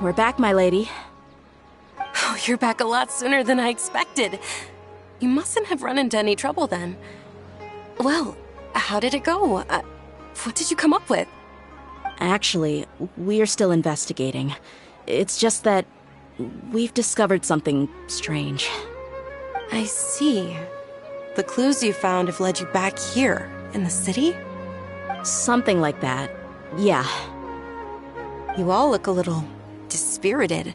We're back, my lady. Oh, you're back a lot sooner than I expected. You mustn't have run into any trouble then. Well, how did it go? What did you come up with? Actually, we're still investigating. It's just that we've discovered something strange. I see. The clues you found have led you back here, in the city? Something like that, yeah. You all look a little dispirited.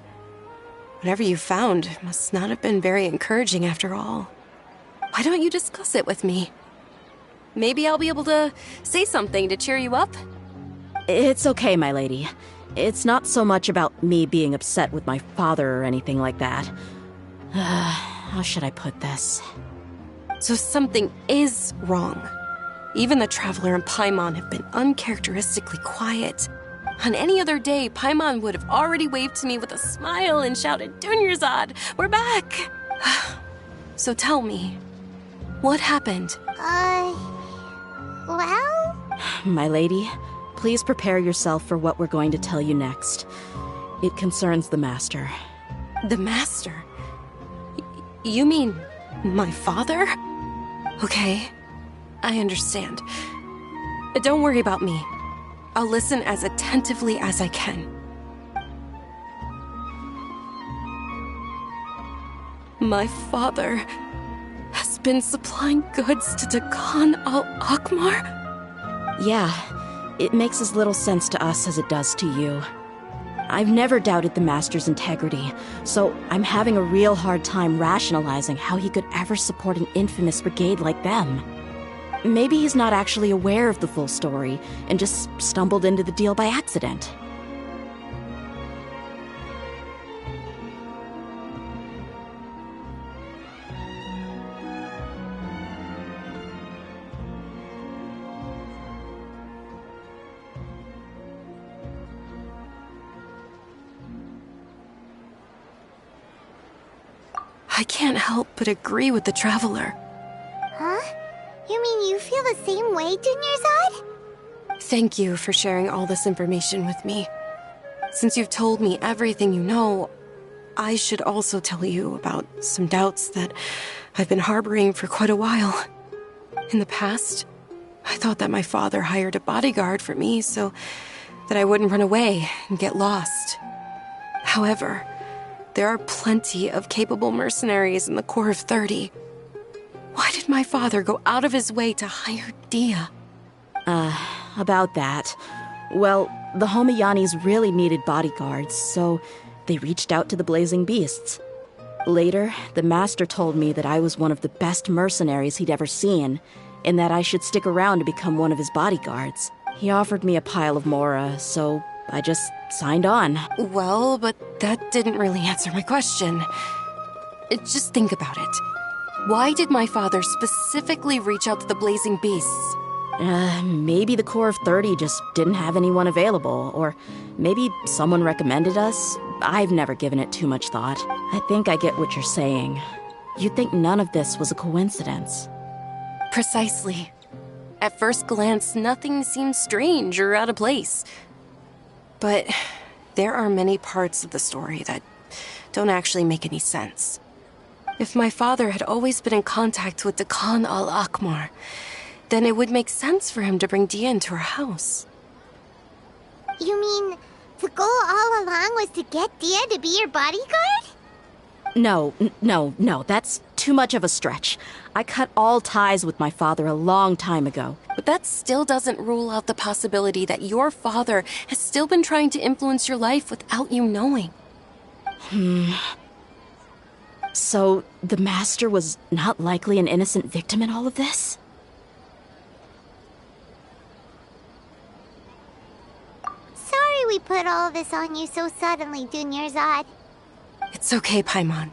Whatever you found must not have been very encouraging after all. Why don't you discuss it with me? Maybe I'll be able to say something to cheer you up? It's okay, my lady. It's not so much about me being upset with my father or anything like that. How should I put this? So something is wrong. Even the Traveler and Paimon have been uncharacteristically quiet. On any other day, Paimon would have already waved to me with a smile and shouted, "Dunyarzad, we're back!" So tell me, what happened? Well? My lady, please prepare yourself for what we're going to tell you next. It concerns the Master. The Master? You mean my father? Okay, I understand. Don't worry about me. I'll listen as attentively as I can. My father has been supplying goods to Dakan al-Akmar? Yeah, it makes as little sense to us as it does to you. I've never doubted the Master's integrity, so I'm having a real hard time rationalizing how he could ever support an infamous brigade like them. Maybe he's not actually aware of the full story and just stumbled into the deal by accident. I can't help but agree with the Traveler. Huh? You mean you feel the same way, Dunyarzad? Thank you for sharing all this information with me. Since you've told me everything you know, I should also tell you about some doubts that I've been harboring for quite a while. In the past, I thought that my father hired a bodyguard for me so that I wouldn't run away and get lost. However, there are plenty of capable mercenaries in the Corps of 30. Why did my father go out of his way to hire Dehya? About that. Well, the Homayanis really needed bodyguards, so they reached out to the Blazing Beasts. Later, the Master told me that I was one of the best mercenaries he'd ever seen, and that I should stick around to become one of his bodyguards. He offered me a pile of mora, so I just signed on. Well, but that didn't really answer my question. Just think about it. Why did my father specifically reach out to the Blazing Beasts? Maybe the Corps of 30 just didn't have anyone available, or maybe someone recommended us. I've never given it too much thought. I think I get what you're saying. You'd think none of this was a coincidence. Precisely. At first glance, nothing seems strange or out of place. But there are many parts of the story that don't actually make any sense. If my father had always been in contact with the Khan al-Akmar, then it would make sense for him to bring Dehya into our house. You mean the goal all along was to get Dehya to be your bodyguard? No, that's too much of a stretch. I cut all ties with my father a long time ago. But that still doesn't rule out the possibility that your father has still been trying to influence your life without you knowing. So, the Master was not likely an innocent victim in all of this? Sorry we put all this on you so suddenly, Dunyarzad. It's okay, Paimon.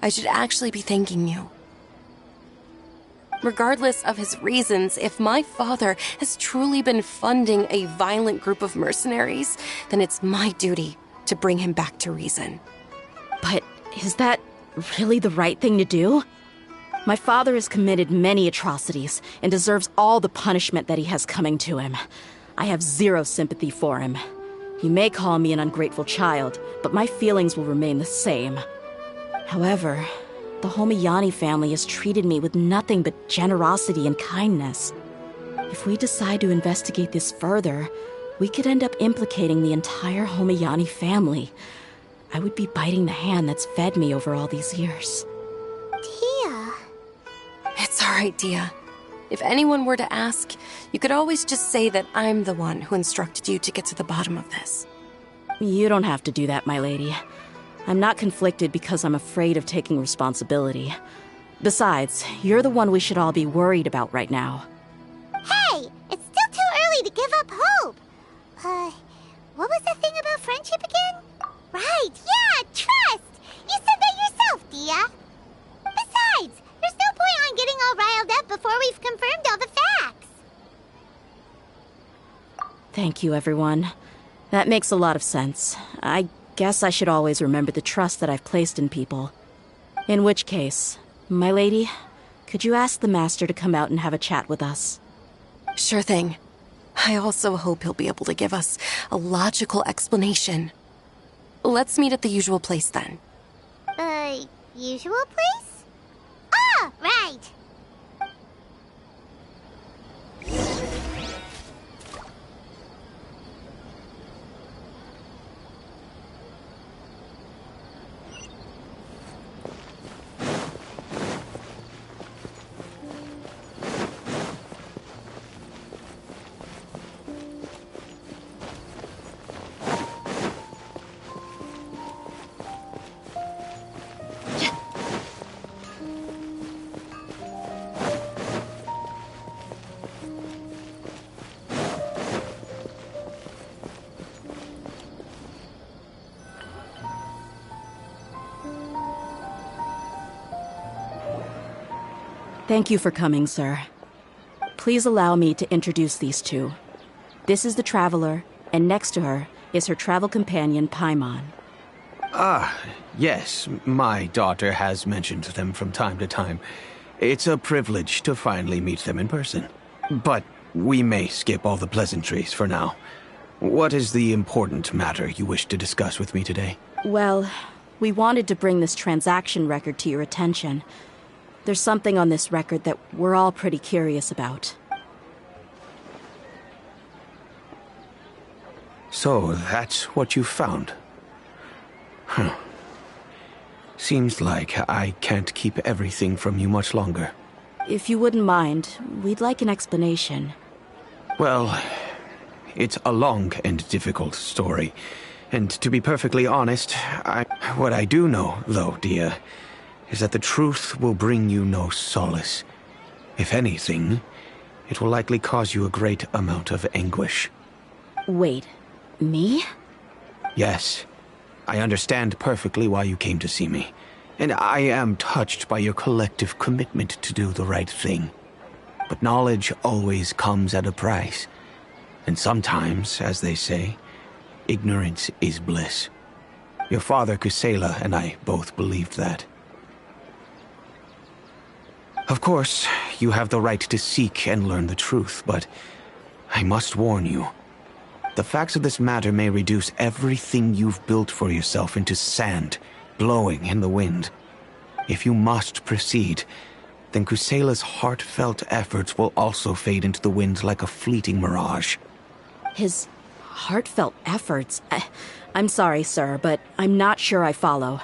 I should actually be thanking you. Regardless of his reasons, if my father has truly been funding a violent group of mercenaries, then it's my duty to bring him back to reason. But is that really the right thing to do? My father has committed many atrocities and deserves all the punishment that he has coming to him. I have zero sympathy for him. You may call me an ungrateful child, but my feelings will remain the same. However, the Homiyani family has treated me with nothing but generosity and kindness. If we decide to investigate this further, we could end up implicating the entire Homiyani family. I would be biting the hand that's fed me over all these years. Dehya. It's all right, Dehya. If anyone were to ask, you could always just say that I'm the one who instructed you to get to the bottom of this. You don't have to do that, my lady. I'm not conflicted because I'm afraid of taking responsibility. Besides, you're the one we should all be worried about right now. Hey, it's still too early to give up hope. What was the thing about friendship again? Right, yeah, trust! You said that yourself, Dehya. Besides, there's no point on getting all riled up before we've confirmed all the facts. Thank you, everyone. That makes a lot of sense. I guess I should always remember the trust that I've placed in people. In which case, my lady, could you ask the Master to come out and have a chat with us? Sure thing. I also hope he'll be able to give us a logical explanation. Let's meet at the usual place then. Usual place? Ah, right! Thank you for coming, sir. Please allow me to introduce these two. This is the Traveler, and next to her is her travel companion, Paimon. Ah, yes, my daughter has mentioned them from time to time. It's a privilege to finally meet them in person. But we may skip all the pleasantries for now. What is the important matter you wish to discuss with me today? Well, we wanted to bring this transaction record to your attention. There's something on this record that we're all pretty curious about. So, that's what you found? Huh. Seems like I can't keep everything from you much longer. If you wouldn't mind, we'd like an explanation. Well, it's a long and difficult story. And to be perfectly honest, what I do know, though, Dehya, is that the truth will bring you no solace. If anything, it will likely cause you a great amount of anguish. Wait, me? Yes, I understand perfectly why you came to see me, and I am touched by your collective commitment to do the right thing. But knowledge always comes at a price, and sometimes, as they say, ignorance is bliss. Your father, Kusela, and I both believed that. Of course, You have the right to seek and learn the truth, but I must warn you. The facts of this matter may reduce everything you've built for yourself into sand, blowing in the wind. If you must proceed, then Kusela's heartfelt efforts will also fade into the wind like a fleeting mirage. His heartfelt efforts? I'm sorry, sir, but I'm not sure I follow.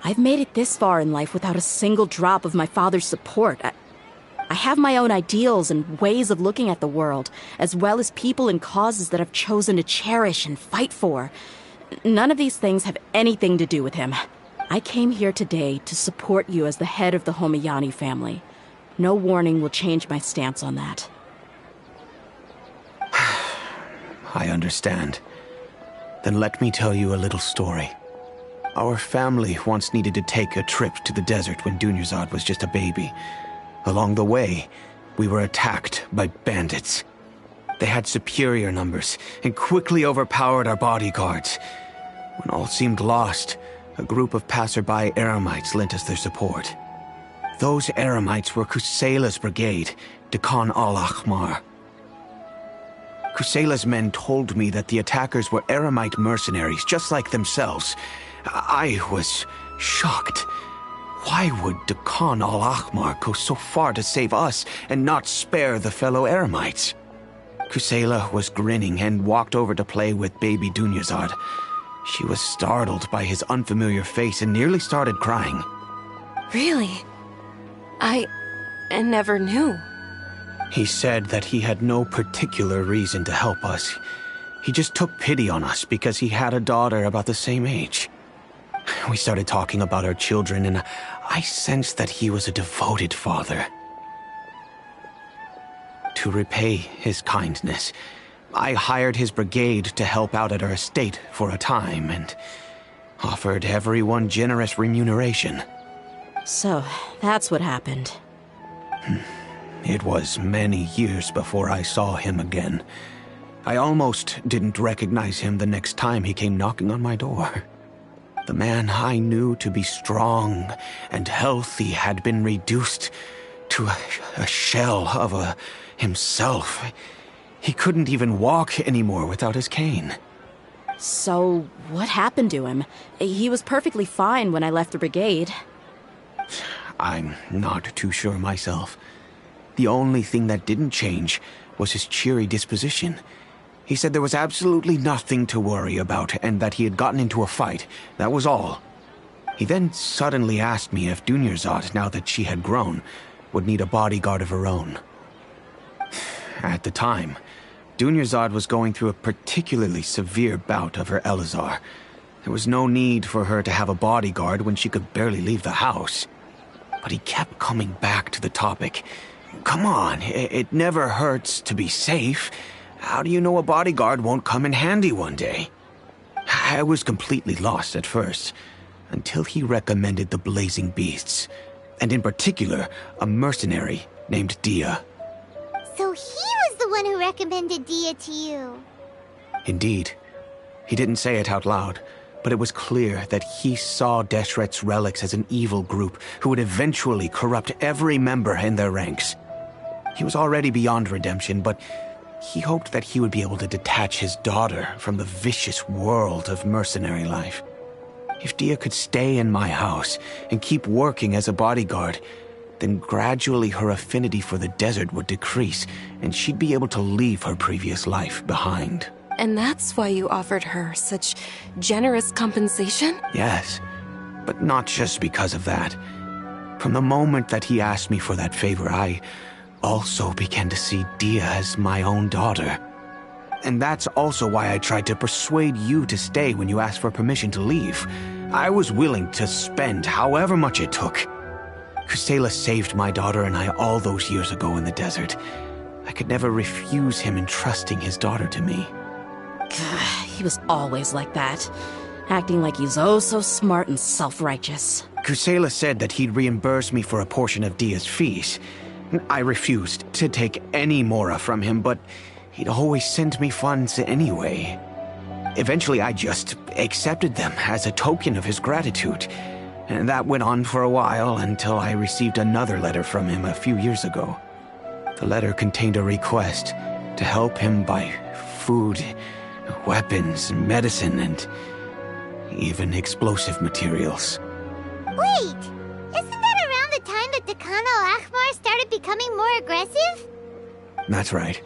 I've made it this far in life without a single drop of my father's support. I have my own ideals and ways of looking at the world, as well as people and causes that I've chosen to cherish and fight for. None of these things have anything to do with him. I came here today to support you as the head of the Homayani family. No warning will change my stance on that. I understand. Then let me tell you a little story. Our family once needed to take a trip to the desert when Dunyarzad was just a baby. Along the way, we were attacked by bandits. They had superior numbers and quickly overpowered our bodyguards. When all seemed lost, a group of passerby Eremites lent us their support. Those Eremites were Kusela's brigade, Dekhan al-Ahmar. Kusela's men told me that the attackers were Eremite mercenaries, just like themselves. I was shocked. Why would Dekhan al-Ahmar go so far to save us and not spare the fellow Eremites? Kusela was grinning and walked over to play with baby Dunyarzad. She was startled by his unfamiliar face and nearly started crying. Really? I never knew. He said that he had no particular reason to help us. He just took pity on us because he had a daughter about the same age. We started talking about our children, and I sensed that he was a devoted father. To repay his kindness, I hired his brigade to help out at our estate for a time and offered everyone generous remuneration. So, that's what happened. It was many years before I saw him again. I almost didn't recognize him the next time he came knocking on my door. The man I knew to be strong and healthy had been reduced to a shell of himself. He couldn't even walk anymore without his cane. So, what happened to him? He was perfectly fine when I left the brigade. I'm not too sure myself. The only thing that didn't change was his cheery disposition. He said there was absolutely nothing to worry about and that he had gotten into a fight. That was all. He then suddenly asked me if Dunyarzad, now that she had grown, would need a bodyguard of her own. At the time, Dunyarzad was going through a particularly severe bout of her Elazar. There was no need for her to have a bodyguard when she could barely leave the house. But he kept coming back to the topic. Come on, it never hurts to be safe. How do you know a bodyguard won't come in handy one day? I was completely lost at first, until he recommended the Blazing Beasts, and in particular, a mercenary named Dehya. So he was the one who recommended Dehya to you. Indeed. He didn't say it out loud, but it was clear that he saw Deshret's relics as an evil group who would eventually corrupt every member in their ranks. He was already beyond redemption, but he hoped that he would be able to detach his daughter from the vicious world of mercenary life. If Dehya could stay in my house and keep working as a bodyguard, then gradually her affinity for the desert would decrease, and she'd be able to leave her previous life behind. And that's why you offered her such generous compensation? Yes, but not just because of that. From the moment that he asked me for that favor, I also began to see Dehya as my own daughter. And that's also why I tried to persuade you to stay when you asked for permission to leave. I was willing to spend however much it took. Kusela saved my daughter and I all those years ago in the desert. I could never refuse him entrusting his daughter to me. He was always like that, acting like he's oh so smart and self-righteous. Kusela said that he'd reimburse me for a portion of Dehya's fees. I refused to take any mora from him, but he'd always send me funds anyway. Eventually, I just accepted them as a token of his gratitude. And that went on for a while until I received another letter from him a few years ago. The letter contained a request to help him buy food, weapons, medicine, and even explosive materials. Wait! Isn't that around the time that Deccan al-Akhmar started becoming more aggressive? That's right.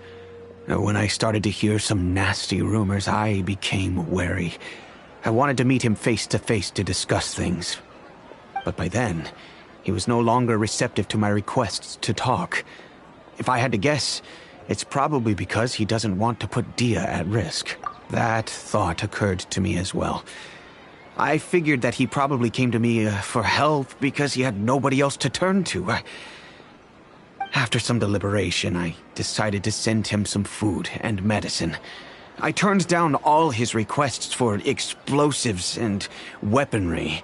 When I started to hear some nasty rumors, I became wary. I wanted to meet him face to face to discuss things. But by then, he was no longer receptive to my requests to talk. If I had to guess, it's probably because he doesn't want to put Dehya at risk. That thought occurred to me as well. I figured that he probably came to me for help because he had nobody else to turn to. After some deliberation, I decided to send him some food and medicine. I turned down all his requests for explosives and weaponry.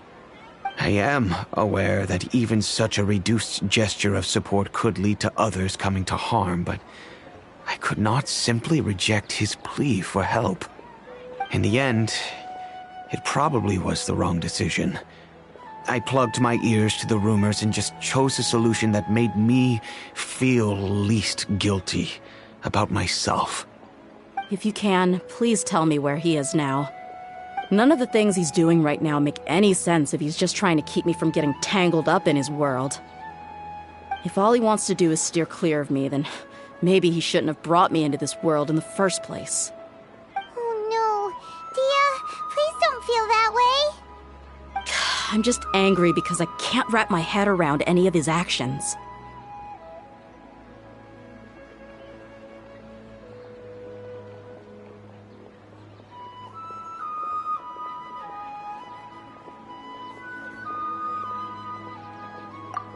I am aware that even such a reduced gesture of support could lead to others coming to harm, but I could not simply reject his plea for help. In the end, it probably was the wrong decision. I plugged my ears to the rumors and just chose a solution that made me feel least guilty about myself. If you can, please tell me where he is now. None of the things he's doing right now make any sense if he's just trying to keep me from getting tangled up in his world. If all he wants to do is steer clear of me, then maybe he shouldn't have brought me into this world in the first place. Oh no. Dehya, please don't feel that way. I'm just angry because I can't wrap my head around any of his actions.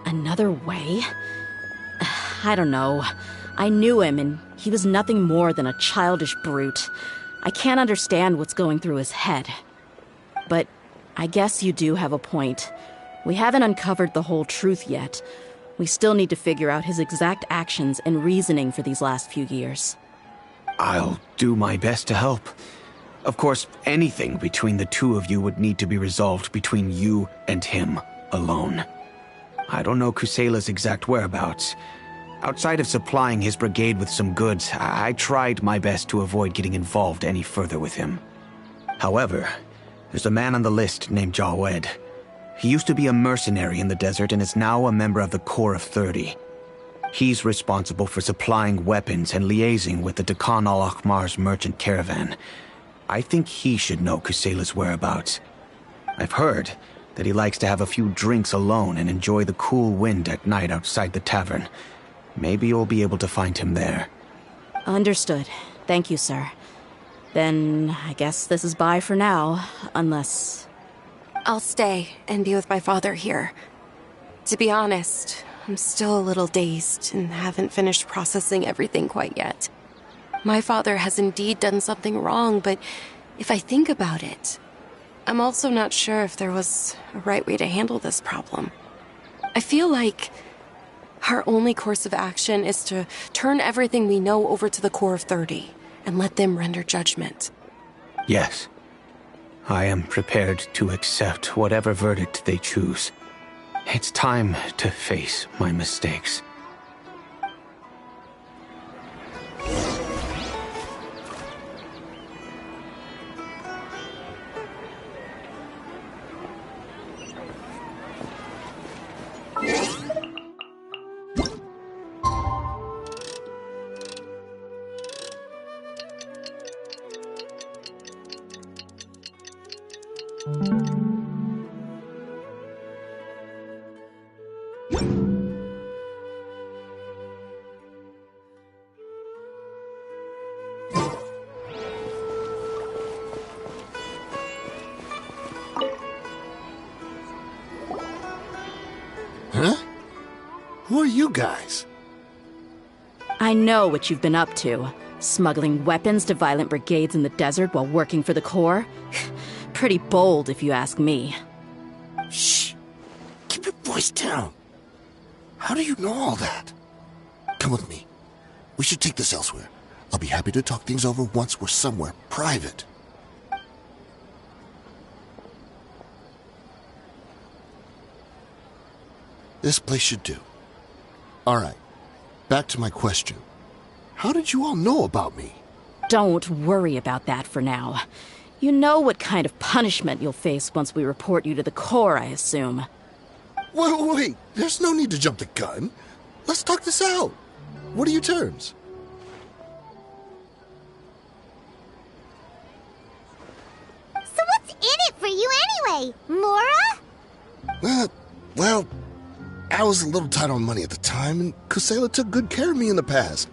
Another way? I don't know. I knew him, and he was nothing more than a childish brute. I can't understand what's going through his head. But I guess you do have a point. We haven't uncovered the whole truth yet. We still need to figure out his exact actions and reasoning for these last few years. I'll do my best to help. Of course, anything between the two of you would need to be resolved between you and him alone. I don't know Kusela's exact whereabouts. Outside of supplying his brigade with some goods, I tried my best to avoid getting involved any further with him. However, there's a man on the list named Jawed. He used to be a mercenary in the desert and is now a member of the Corps of 30. He's responsible for supplying weapons and liaising with the Deccan al-Akhmar's merchant caravan. I think he should know Kusela's whereabouts. I've heard that he likes to have a few drinks alone and enjoy the cool wind at night outside the tavern. Maybe you'll be able to find him there. Understood. Thank you, sir. Then I guess this is bye for now, unless... I'll stay and be with my father here. To be honest, I'm still a little dazed and haven't finished processing everything quite yet. My father has indeed done something wrong, but if I think about it, I'm also not sure if there was a right way to handle this problem. I feel like our only course of action is to turn everything we know over to the Corps of 30 and let them render judgment. Yes. I am prepared to accept whatever verdict they choose. It's time to face my mistakes. Huh? Who are you guys? I know what you've been up to. Smuggling weapons to violent brigades in the desert while working for the Corps? Pretty bold, if you ask me. Shh. Keep your voice down. How do you know all that? Come with me. We should take this elsewhere. I'll be happy to talk things over once we're somewhere private. This place should do. All right, back to my question. How did you all know about me? Don't worry about that for now. You know what kind of punishment you'll face once we report you to the Corps, I assume. Wait, there's no need to jump the gun. Let's talk this out. What are your terms? So what's in it for you anyway, Mora? Well, I was a little tight on money at the time, and Kusela took good care of me in the past.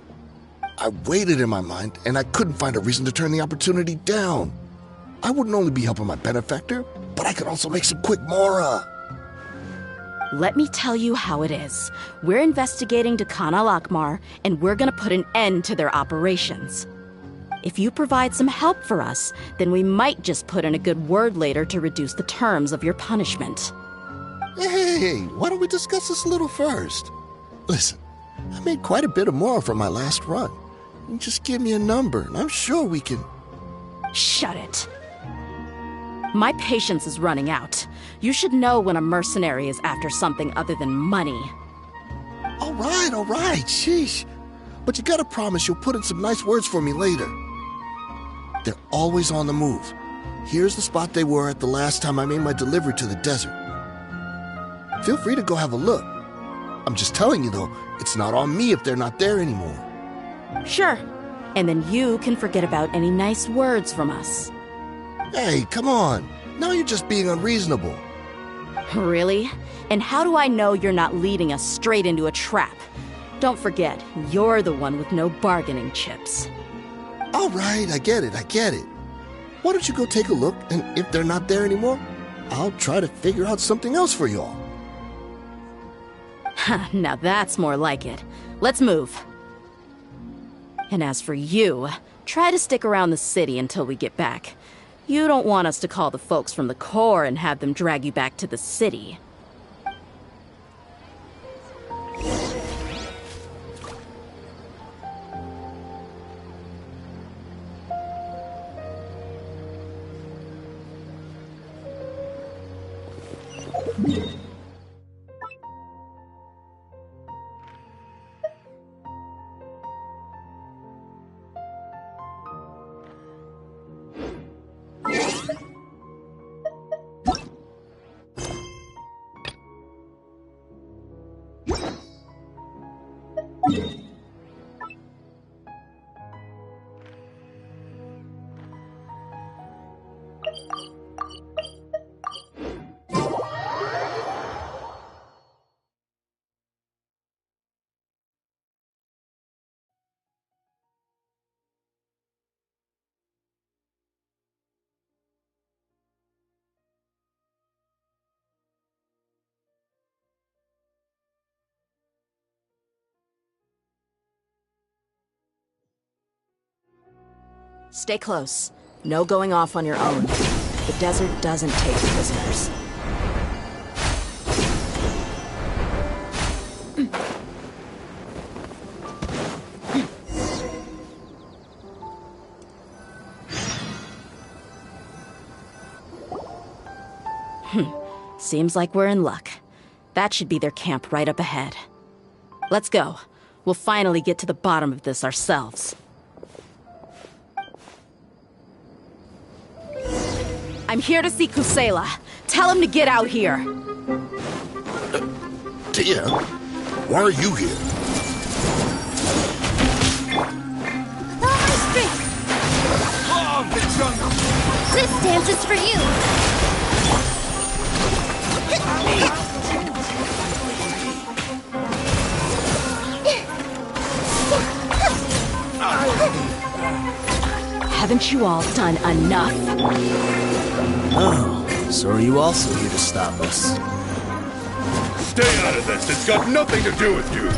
I weighed it in my mind, and I couldn't find a reason to turn the opportunity down. I wouldn't only be helping my benefactor, but I could also make some quick Mora. Let me tell you how it is. We're investigating Khan al-Akmar, and we're gonna put an end to their operations. If you provide some help for us, then we might just put in a good word later to reduce the terms of your punishment. Hey, why don't we discuss this a little first? Listen, I made quite a bit of Mora from my last run. You just give me a number, and I'm sure we can... Shut it. My patience is running out. You should know when a mercenary is after something other than money. All right, sheesh. But you gotta promise you'll put in some nice words for me later. They're always on the move. Here's the spot they were at the last time I made my delivery to the desert. Feel free to go have a look. I'm just telling you though, it's not on me if they're not there anymore. Sure. And then you can forget about any nice words from us. Hey, come on. Now you're just being unreasonable. Really? And how do I know you're not leading us straight into a trap? Don't forget, you're the one with no bargaining chips. All right, I get it. Why don't you go take a look, and if they're not there anymore, I'll try to figure out something else for y'all. Now that's more like it. Let's move. And as for you, try to stick around the city until we get back. You don't want us to call the folks from the Corps and have them drag you back to the city. Stay close. No going off on your own. The desert doesn't take prisoners. Seems like we're in luck. That should be their camp right up ahead. Let's go. We'll finally get to the bottom of this ourselves. I'm here to see Kusela. Tell him to get out here. Dehya, why are you here? All my strength! Oh, the jungle! This dance is for you! Haven't you all done enough? Oh, so are you also here to stop us? Stay out of this! It's got nothing to do with you!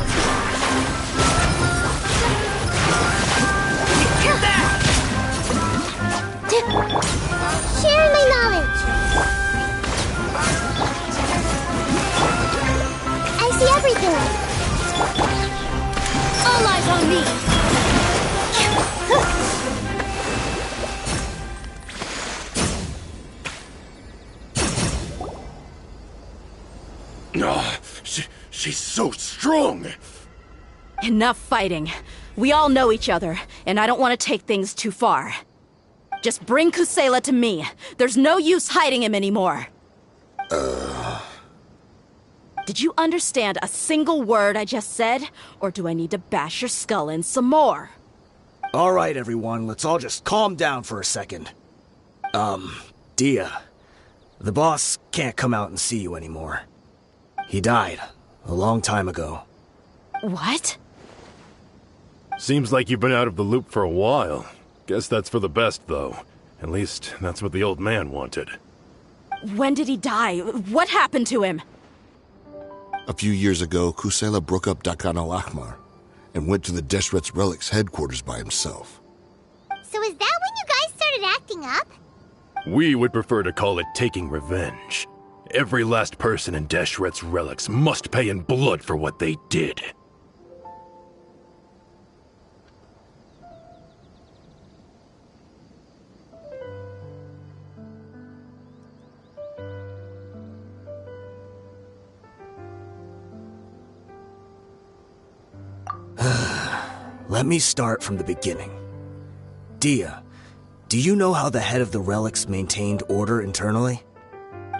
Share my knowledge! I see everything! All eyes on me! Oh, she's so strong! Enough fighting. We all know each other, and I don't want to take things too far. Just bring Kusela to me. There's no use hiding him anymore. Did you understand a single word I just said? Or do I need to bash your skull in some more? All right, everyone, let's all just calm down for a second. Dehya, the boss can't come out and see you anymore. He died a long time ago. What? Seems like you've been out of the loop for a while. Guess that's for the best, though. At least, that's what the old man wanted. When did he die? What happened to him? A few years ago, Kusela broke up Dakan al-Ahmar and went to the Deshret's Relics headquarters by himself. So is that when you guys started acting up? We would prefer to call it taking revenge. Every last person in Deshret's Relics must pay in blood for what they did. Let me start from the beginning. Dehya, do you know how the head of the Relics maintained order internally?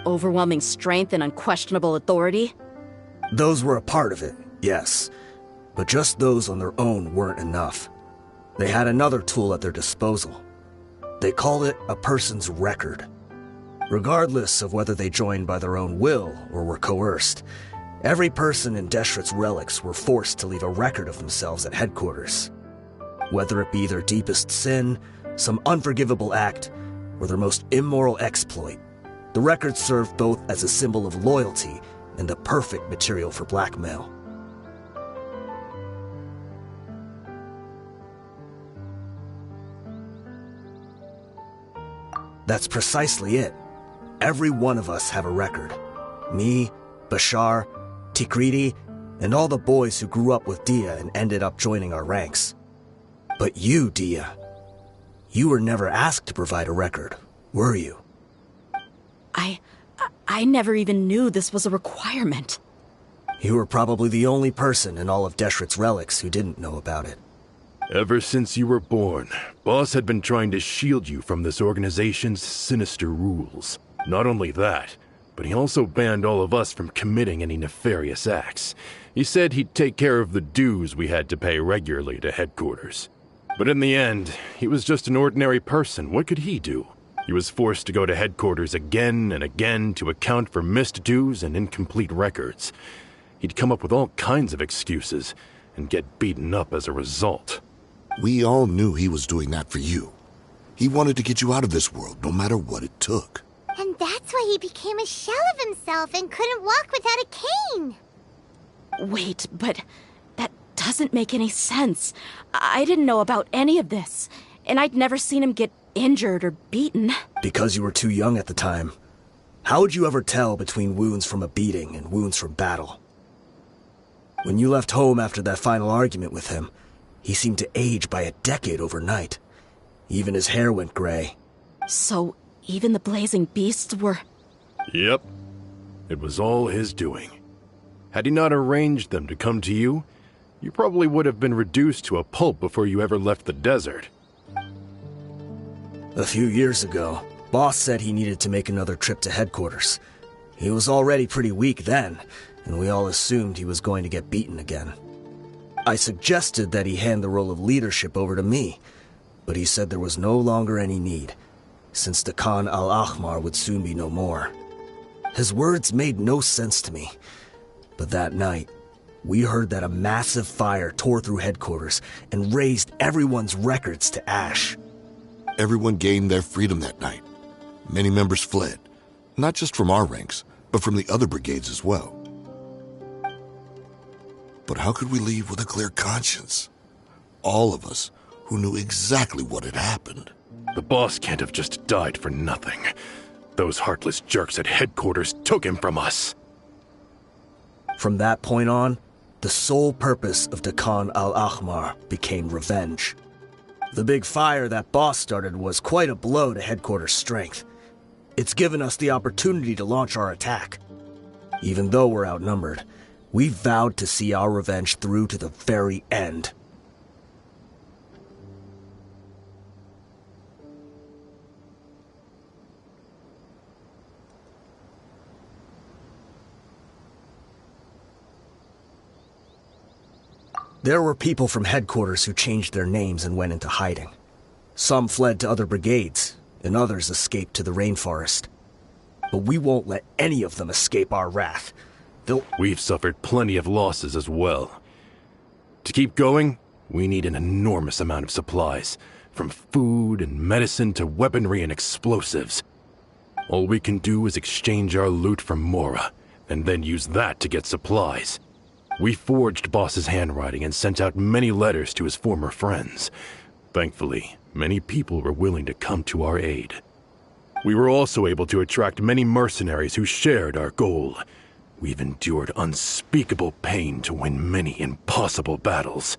Overwhelming strength and unquestionable authority? Those were a part of it, yes. But just those on their own weren't enough. They had another tool at their disposal. They called it a person's record. Regardless of whether they joined by their own will or were coerced, every person in Deshret's Relics were forced to leave a record of themselves at headquarters. Whether it be their deepest sin, some unforgivable act, or their most immoral exploit, the record served both as a symbol of loyalty and the perfect material for blackmail. That's precisely it. Every one of us have a record. Me, Bashar, Tikriti, and all the boys who grew up with Dehya and ended up joining our ranks. But you, Dehya, you were never asked to provide a record, were you? I never even knew this was a requirement. You were probably the only person in all of Deshret's Relics who didn't know about it. Ever since you were born, Boss had been trying to shield you from this organization's sinister rules. Not only that, but he also banned all of us from committing any nefarious acts. He said he'd take care of the dues we had to pay regularly to headquarters. But in the end, he was just an ordinary person. What could he do? He was forced to go to headquarters again and again to account for missed dues and incomplete records. He'd come up with all kinds of excuses and get beaten up as a result. We all knew he was doing that for you. He wanted to get you out of this world, no matter what it took. And that's why he became a shell of himself and couldn't walk without a cane. Wait, but that doesn't make any sense. I didn't know about any of this, and I'd never seen him get injured or beaten. Because you were too young at the time. How would you ever tell between wounds from a beating and wounds from battle? When you left home after that final argument with him, he seemed to age by a decade overnight. Even his hair went gray. So, even the blazing beasts were... Yep. It was all his doing. Had he not arranged them to come to you, you probably would have been reduced to a pulp before you ever left the desert. A few years ago, Boss said he needed to make another trip to headquarters. He was already pretty weak then, and we all assumed he was going to get beaten again. I suggested that he hand the role of leadership over to me, but he said there was no longer any need, since the Khan al-Ahmar would soon be no more. His words made no sense to me, but that night, we heard that a massive fire tore through headquarters and razed everyone's records to ash. Everyone gained their freedom that night. Many members fled, not just from our ranks, but from the other brigades as well. But how could we leave with a clear conscience? All of us who knew exactly what had happened. The boss can't have just died for nothing. Those heartless jerks at headquarters took him from us. From that point on, the sole purpose of Dakan al-Ahmar became revenge. The big fire that Boss started was quite a blow to headquarters' strength. It's given us the opportunity to launch our attack. Even though we're outnumbered, we vowed to see our revenge through to the very end. There were people from headquarters who changed their names and went into hiding. Some fled to other brigades, and others escaped to the rainforest. But we won't let any of them escape our wrath. We've suffered plenty of losses as well. To keep going, we need an enormous amount of supplies, from food and medicine to weaponry and explosives. All we can do is exchange our loot from Mora, and then use that to get supplies. We forged Boss's handwriting and sent out many letters to his former friends. Thankfully, many people were willing to come to our aid. We were also able to attract many mercenaries who shared our goal. We've endured unspeakable pain to win many impossible battles.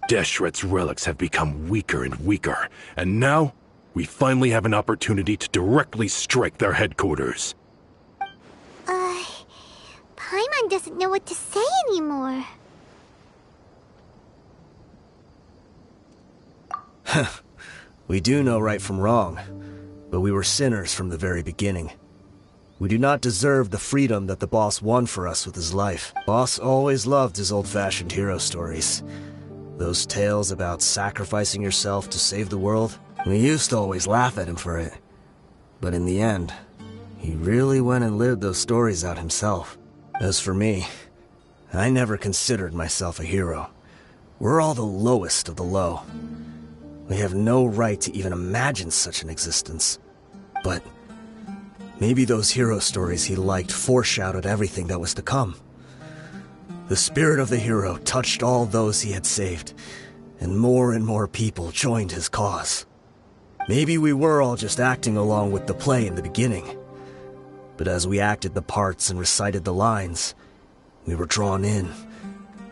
Deshret's relics have become weaker and weaker, and now we finally have an opportunity to directly strike their headquarters. Paimon doesn't know what to say anymore. We do know right from wrong, but we were sinners from the very beginning. We do not deserve the freedom that the boss won for us with his life. Boss always loved his old-fashioned hero stories. Those tales about sacrificing yourself to save the world. We used to always laugh at him for it. But in the end, he really went and lived those stories out himself. As for me, I never considered myself a hero. We're all the lowest of the low. We have no right to even imagine such an existence. But maybe those hero stories he liked foreshadowed everything that was to come. The spirit of the hero touched all those he had saved, and more people joined his cause. Maybe we were all just acting along with the play in the beginning. But as we acted the parts and recited the lines, we were drawn in.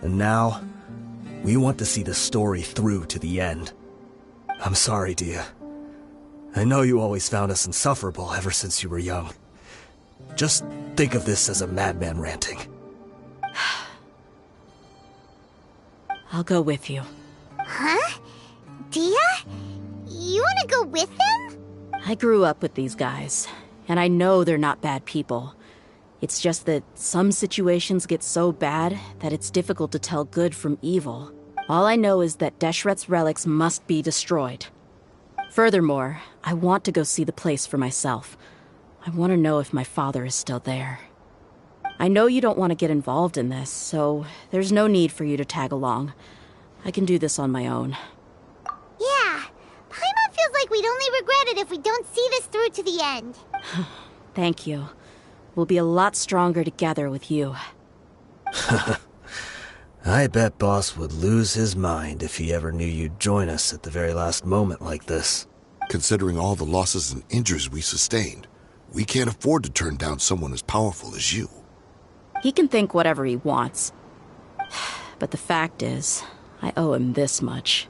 And now, we want to see the story through to the end. I'm sorry, Dehya. I know you always found us insufferable ever since you were young. Just think of this as a madman ranting. I'll go with you. Huh? Dehya? You wanna go with them? I grew up with these guys, and I know they're not bad people. It's just that some situations get so bad that it's difficult to tell good from evil. All I know is that Deshret's relics must be destroyed. Furthermore, I want to go see the place for myself. I want to know if my father is still there. I know you don't want to get involved in this, so there's no need for you to tag along. I can do this on my own. Yeah, Paimon feels like we'd only regret it if we don't see this through to the end. Thank you. We'll be a lot stronger together with you. I bet Boss would lose his mind if he ever knew you'd join us at the very last moment like this. Considering all the losses and injuries we sustained, we can't afford to turn down someone as powerful as you. He can think whatever he wants. But the fact is, I owe him this much.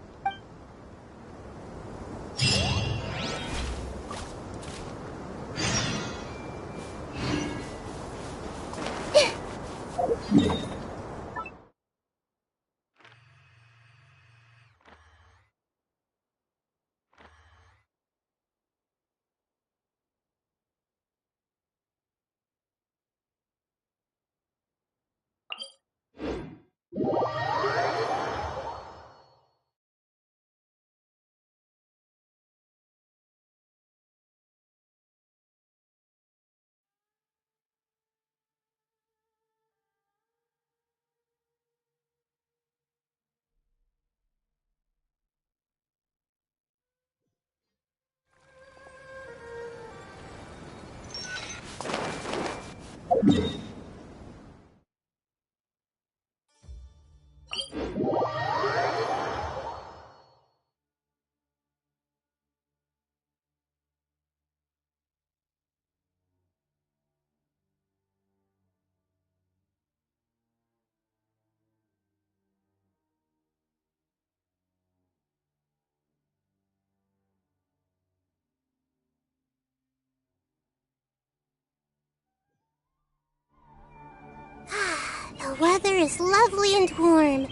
The weather is lovely and warm.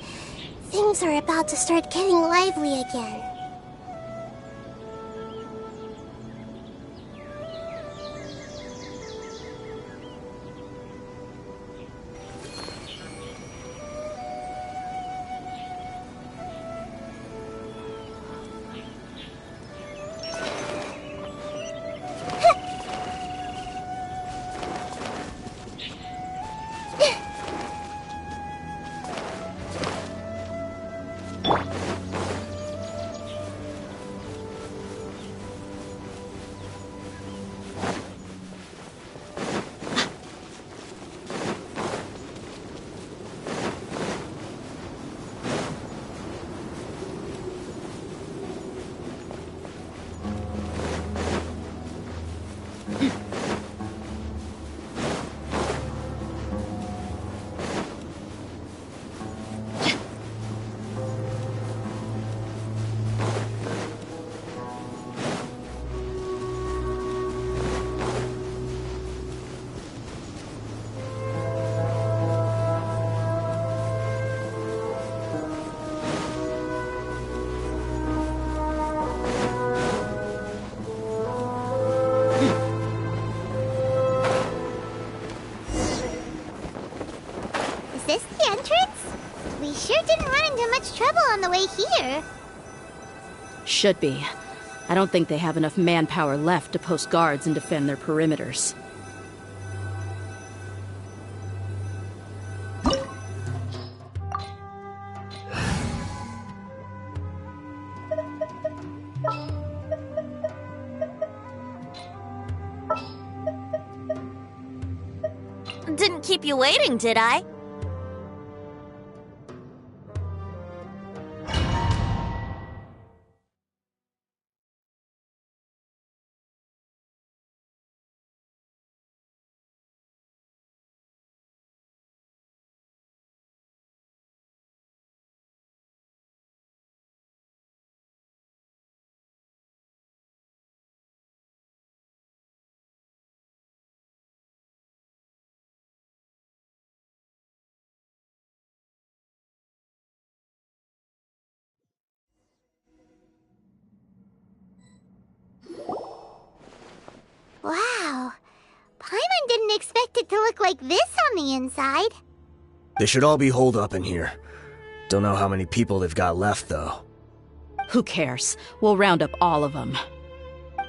Things are about to start getting lively again. Is this the entrance? We sure didn't run into much trouble on the way here. Should be. I don't think they have enough manpower left to post guards and defend their perimeters. Didn't keep you waiting, did I? Wow. Paimon didn't expect it to look like this on the inside. They should all be holed up in here. Don't know how many people they've got left, though. Who cares? We'll round up all of them.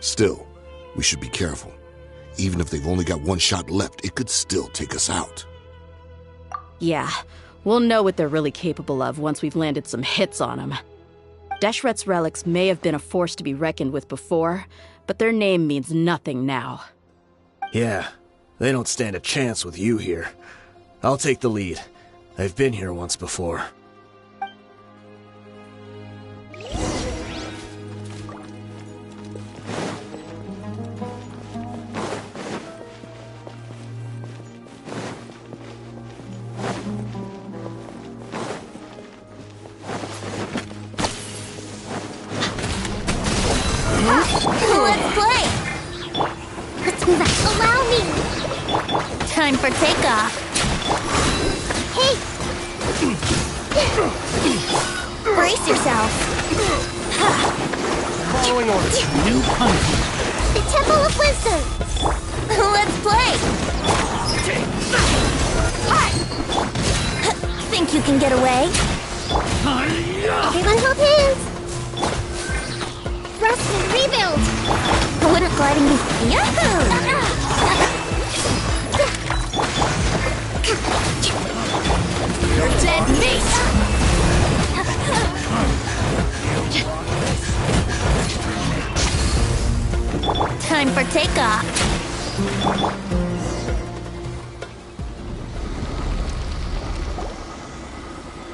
Still, we should be careful. Even if they've only got one shot left, it could still take us out. Yeah, we'll know what they're really capable of once we've landed some hits on them. Deshret's relics may have been a force to be reckoned with before, but their name means nothing now. Yeah, they don't stand a chance with you here. I'll take the lead. I've been here once before. Let's play! Let's move out. Allow me! Time for takeoff. Hey! Brace yourself. Following orders. New punishment. The Temple of Wisdom. Let's play! Think you can get away? Everyone hold hands! Thrust and rebuild! Wouldn't gliding be... Yahoo! You're dead meat! Time for takeoff.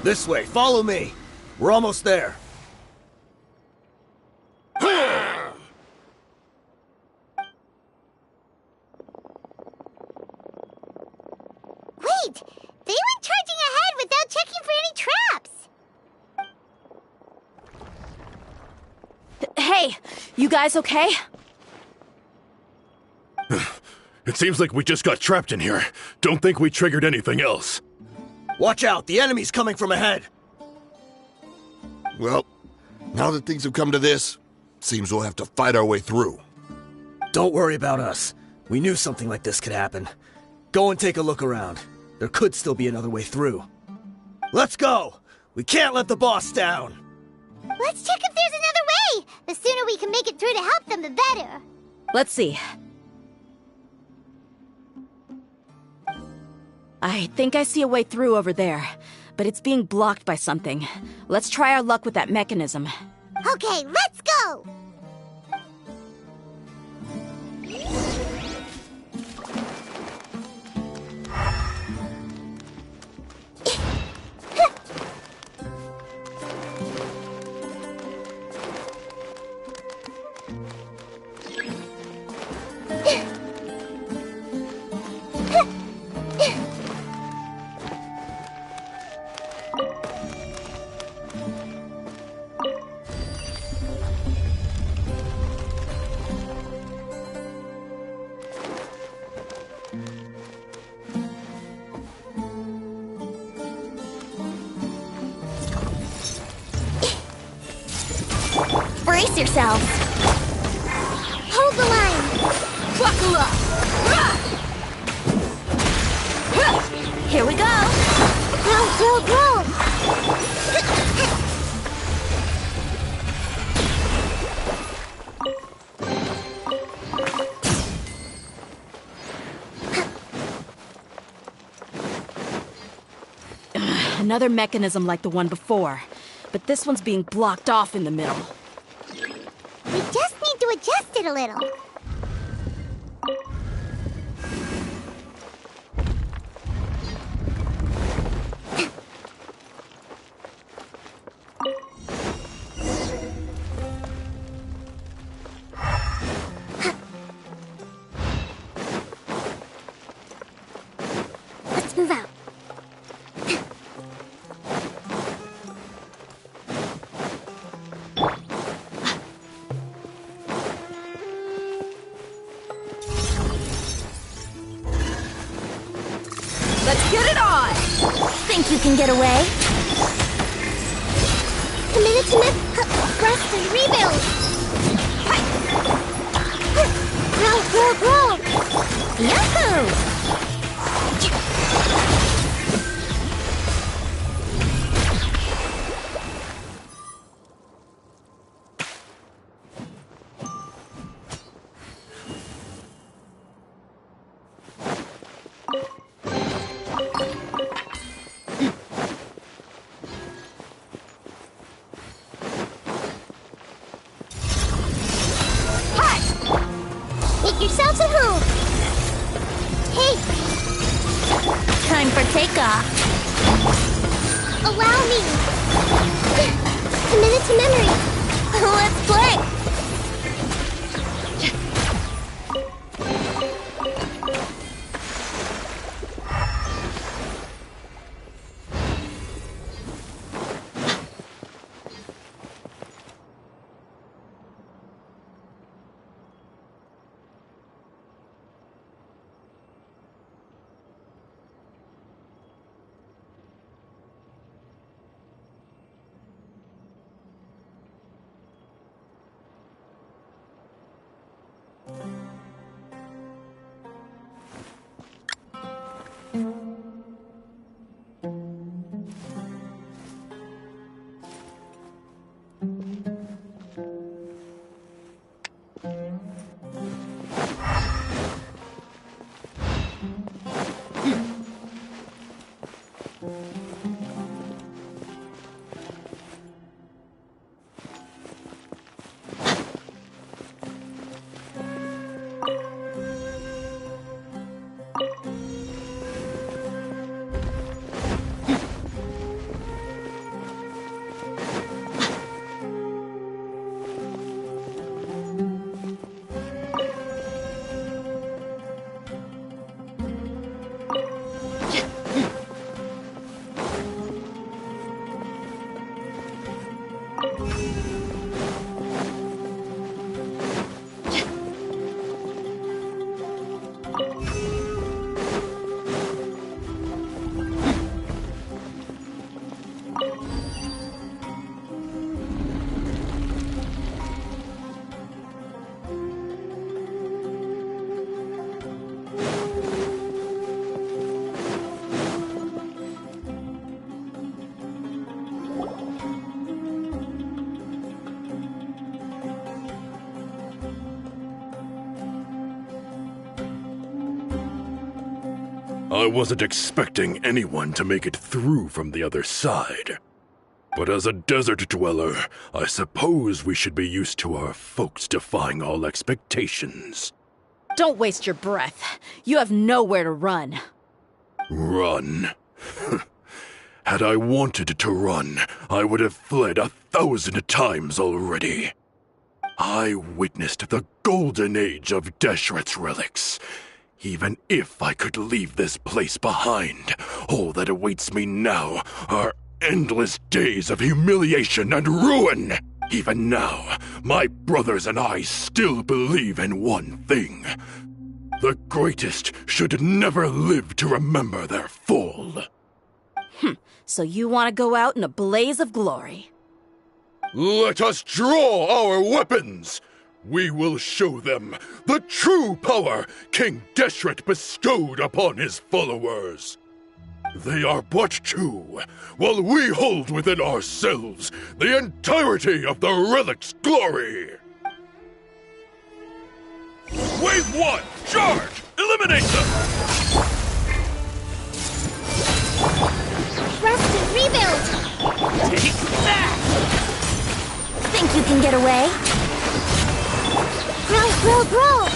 This way, follow me. We're almost there. Wait! They went charging ahead without checking for any traps! Hey, you guys okay? It seems like we just got trapped in here. Don't think we triggered anything else. Watch out, the enemy's coming from ahead! Well, now that things have come to this, seems we'll have to fight our way through. Don't worry about us. We knew something like this could happen. Go and take a look around. There could still be another way through. Let's go! We can't let the boss down! Let's check if there's another way! The sooner we can make it through to help them, the better. Let's see. I think I see a way through over there, but it's being blocked by something. Let's try our luck with that mechanism. Okay, let's go! Brace yourselves. Hold the line. Buckle up! Here we go. Go! Another mechanism like the one before, but this one's being blocked off in the middle. We just need to adjust it a little. Let's move out. Let's get it on! Think you can get away? A minute, rest and rebuild. Grow. Yahoo! Make yourselves at home. Hey! Time for takeoff. Allow me. A minute to memory. Let's play. I wasn't expecting anyone to make it through from the other side. But as a desert dweller, I suppose we should be used to our folks defying all expectations. Don't waste your breath. You have nowhere to run. Run? Had I wanted to run, I would have fled 1,000 times already. I witnessed the golden age of Deshret's relics. Even if I could leave this place behind, all that awaits me now are endless days of humiliation and ruin. Even now, my brothers and I still believe in one thing. The greatest should never live to remember their fall. So you want to go out in a blaze of glory? Let us draw our weapons! We will show them the true power King Deshret bestowed upon his followers. They are but two, while we hold within ourselves the entirety of the relic's glory. Wave 1, charge! Eliminate them! Rest and rebuild! Take that! Think you can get away? Grow!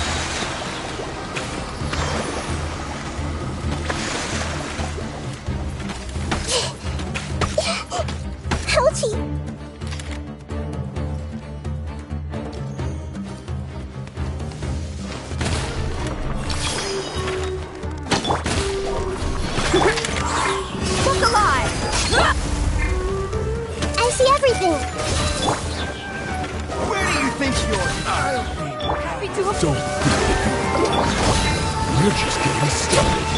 Ouchie! Look alive! I see everything! Where do you think you're? I'll be happy to have... Don't We're just getting started.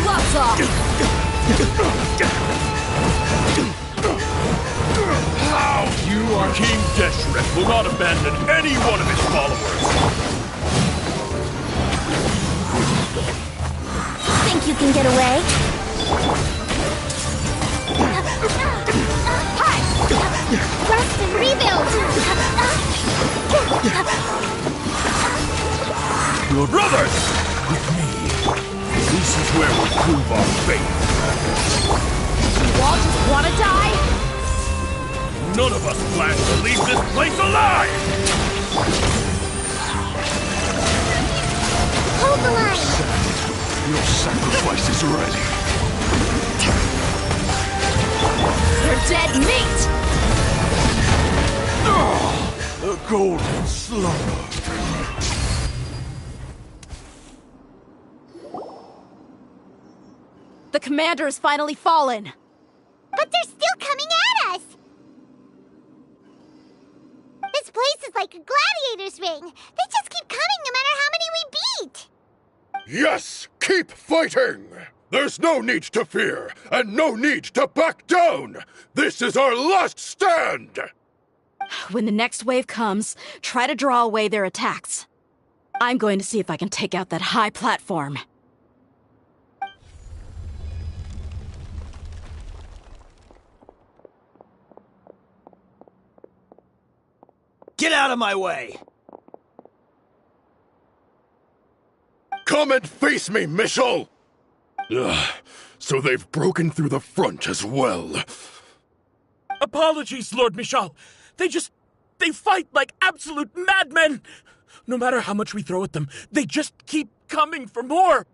Gloves off! You are King Deshret will not abandon any one of his followers. Think you can get away? Rest and rebuild! Your brothers! With me, this is where we prove our faith. You all just want to die? None of us plan to leave this place alive! Hold the line! Your sacrifice is ready. You're dead meat! The golden slumber. The commander has finally fallen! But they're still coming at us! This place is like a gladiator's ring. They just keep coming no matter how many we beat! Yes, keep fighting! There's no need to fear, and no need to back down! This is our last stand! When the next wave comes, try to draw away their attacks. I'm going to see if I can take out that high platform. Get out of my way! Come and face me, Mishal! Ugh, so they've broken through the front as well. Apologies, Lord Michal. They fight like absolute madmen! No matter how much we throw at them, they just keep coming for more!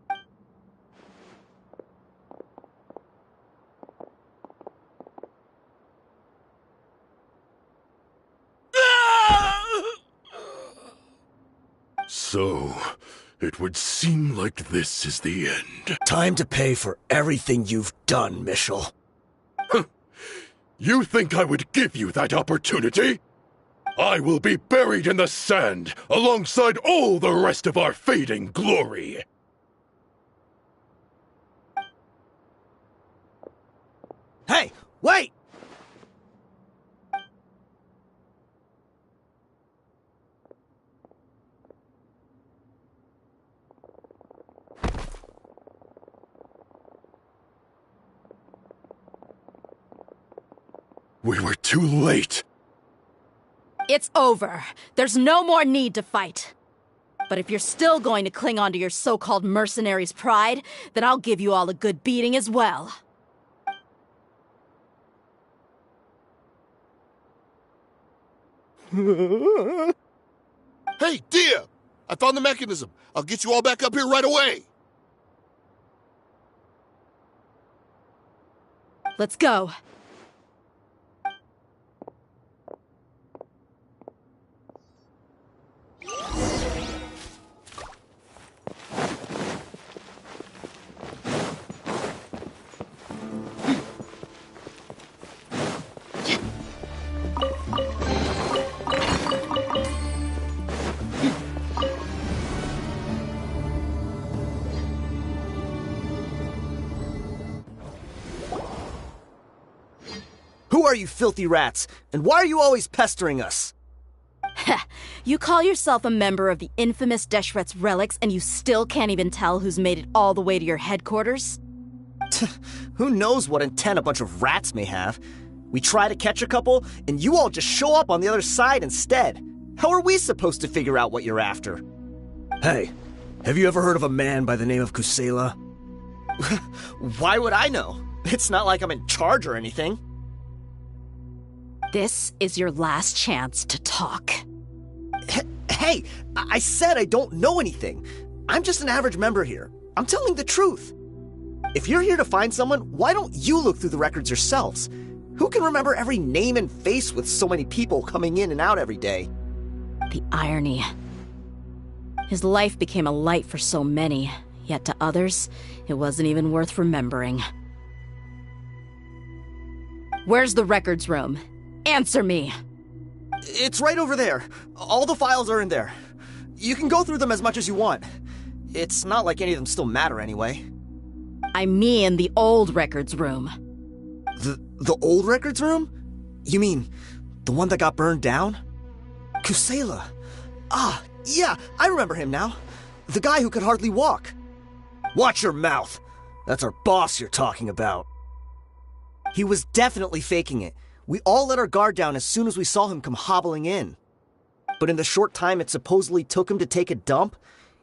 So, it would seem like this is the end. Time to pay for everything you've done, Mishal. You think I would give you that opportunity? I will be buried in the sand alongside all the rest of our fading glory. Hey, wait! We were too late. It's over. There's no more need to fight. But if you're still going to cling on to your so-called mercenary's pride, then I'll give you all a good beating as well. Hey, Dehya! I found the mechanism. I'll get you all back up here right away. Let's go. Who are you filthy rats? And why are you always pestering us? You call yourself a member of the infamous Deshret's relics, and you still can't even tell who's made it all the way to your headquarters? Who knows what intent a bunch of rats may have? We try to catch a couple, and you all just show up on the other side instead. How are we supposed to figure out what you're after? Hey, have you ever heard of a man by the name of Kusela? Why would I know? It's not like I'm in charge or anything. This is your last chance to talk. Hey, I said I don't know anything. I'm just an average member here. I'm telling the truth. If you're here to find someone, why don't you look through the records yourselves? Who can remember every name and face with so many people coming in and out every day? The irony. His life became a light for so many, yet to others, it wasn't even worth remembering. Where's the records room? Answer me! It's right over there. All the files are in there. You can go through them as much as you want. It's not like any of them still matter anyway. I mean the old records room. The old records room? You mean the one that got burned down? Kusela. Ah, yeah, I remember him now. The guy who could hardly walk. Watch your mouth. That's our boss you're talking about. He was definitely faking it. We all let our guard down as soon as we saw him come hobbling in. But in the short time it supposedly took him to take a dump,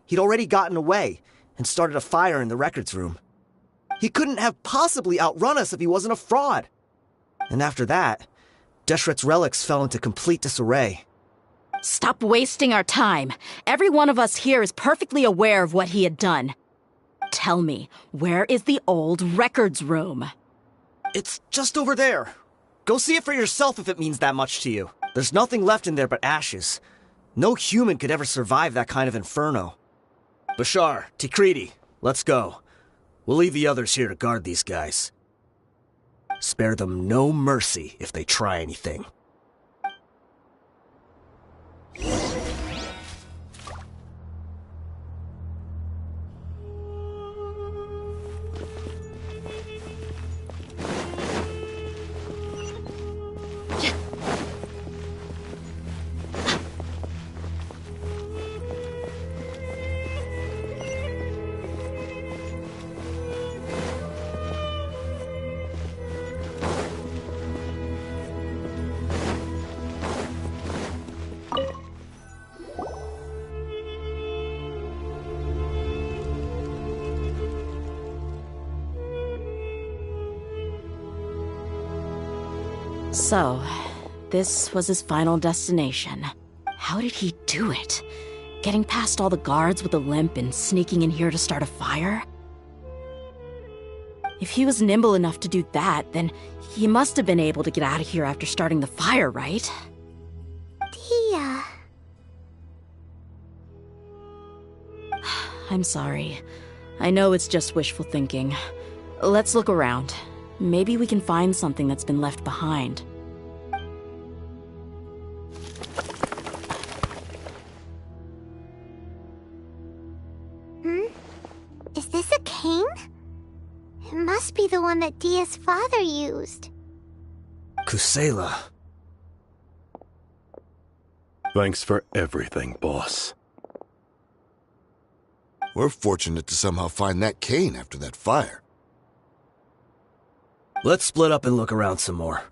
he'd already gotten away and started a fire in the records room. He couldn't have possibly outrun us if he wasn't a fraud. And after that, Deshret's relics fell into complete disarray. Stop wasting our time. Every one of us here is perfectly aware of what he had done. Tell me, where is the old records room? It's just over there. Go see it for yourself if it means that much to you. There's nothing left in there but ashes. No human could ever survive that kind of inferno. Bashar, Tikriti, let's go. We'll leave the others here to guard these guys. Spare them no mercy if they try anything. So, this was his final destination. How did he do it? Getting past all the guards with a limp and sneaking in here to start a fire? If he was nimble enough to do that, then he must have been able to get out of here after starting the fire, right? Dehya. I'm sorry. I know it's just wishful thinking. Let's look around. Maybe we can find something that's been left behind. Is this a cane? It must be the one that Dehya's father used. Kusela. Thanks for everything, boss. We're fortunate to somehow find that cane after that fire. Let's split up and look around some more.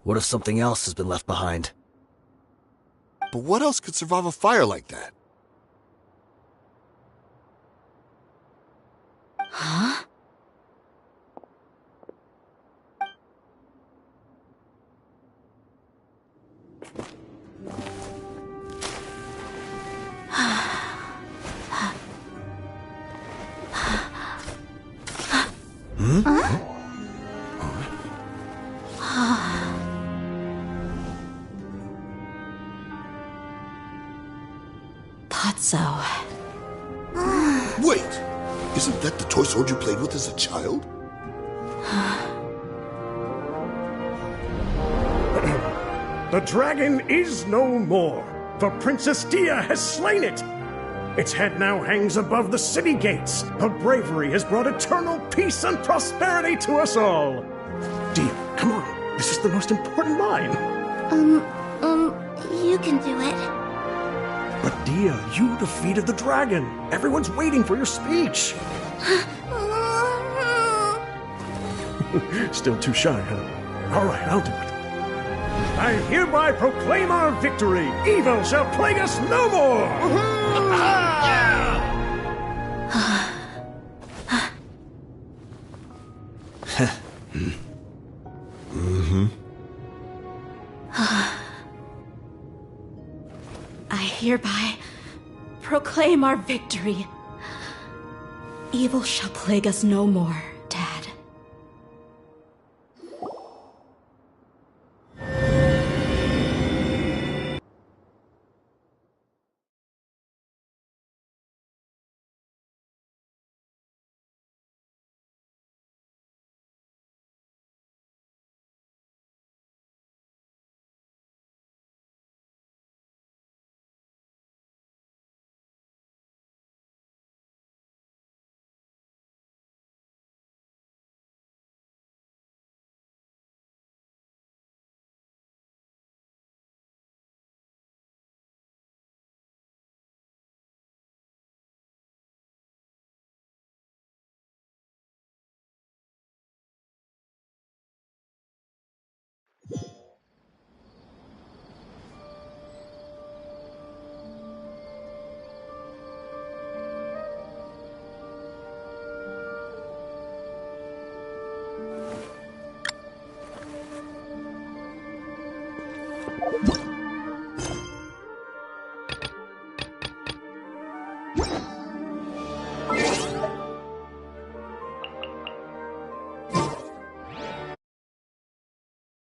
What if something else has been left behind? But what else could survive a fire like that? Patso. Wait! Isn't that the toy sword you played with as a child? The dragon is no more, for Princess Dehya has slain it. Its head now hangs above the city gates. Her bravery has brought eternal peace and prosperity to us all. Dehya, come on. This is the most important line. You can do it. But Dehya, you defeated the dragon. Everyone's waiting for your speech. Still too shy, huh? All right, I'll do it. I hereby proclaim our victory. Evil shall plague us no more. I hereby proclaim our victory. Evil shall plague us no more, Dad.